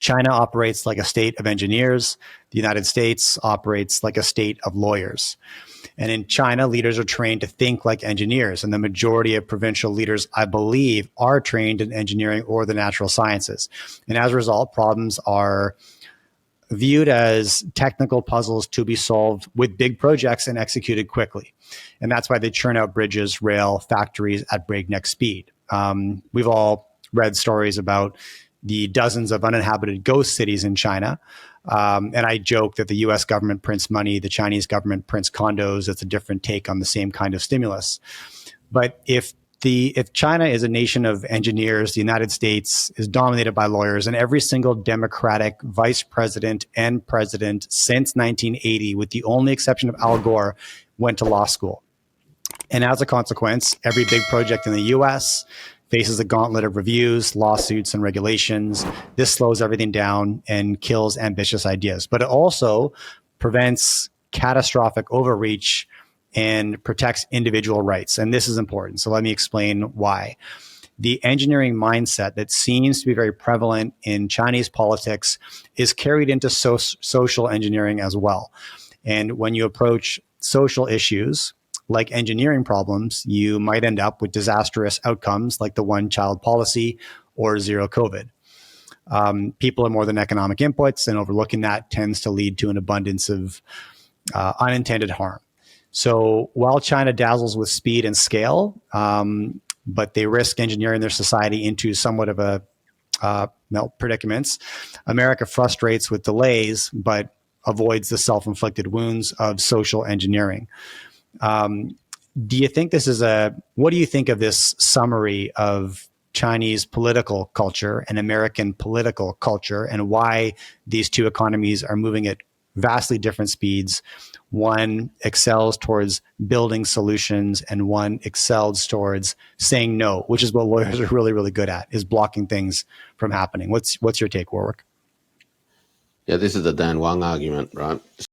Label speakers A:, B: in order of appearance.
A: China operates like a state of engineers. The United States operates like a state of lawyers. And in China, leaders are trained to think like engineers. And the majority of provincial leaders, I believe, are trained in engineering or the natural sciences. And as a result, problems are viewed as technical puzzles to be solved with big projects and executed quickly. And that's why they churn out bridges, rail, factories at breakneck speed. We've all read stories about the dozens of uninhabited ghost cities in China. And I joke that the US government prints money, the Chinese government prints condos. It's a different take on the same kind of stimulus. But if China is a nation of engineers, the United States is dominated by lawyers, and every single Democratic vice president and president since 1980, with the only exception of Al Gore, went to law school. And as a consequence, every big project in the US faces a gauntlet of reviews, lawsuits, and regulations. This slows everything down and kills ambitious ideas. But it also prevents catastrophic overreach and protects individual rights. And this is important. So let me explain why. The engineering mindset that seems to be very prevalent in Chinese politics is carried into social engineering as well. And when you approach social issues like engineering problems, you might end up with disastrous outcomes like the one-child policy or zero COVID. People are more than economic inputs, and overlooking that tends to lead to an abundance of unintended harm. So while China dazzles with speed and scale, but they risk engineering their society into somewhat of a predicaments, America frustrates with delays, but avoids the self-inflicted wounds of social engineering. Do you think what do you think of this summary of Chinese political culture and American political culture, and why these two economies are moving at vastly different speeds? One excels towards building solutions, and one excels towards saying no, which is what lawyers are really, really good at, is blocking things from happening. What's your take, Warwick?
B: Yeah, this is the Dan Wang argument, right?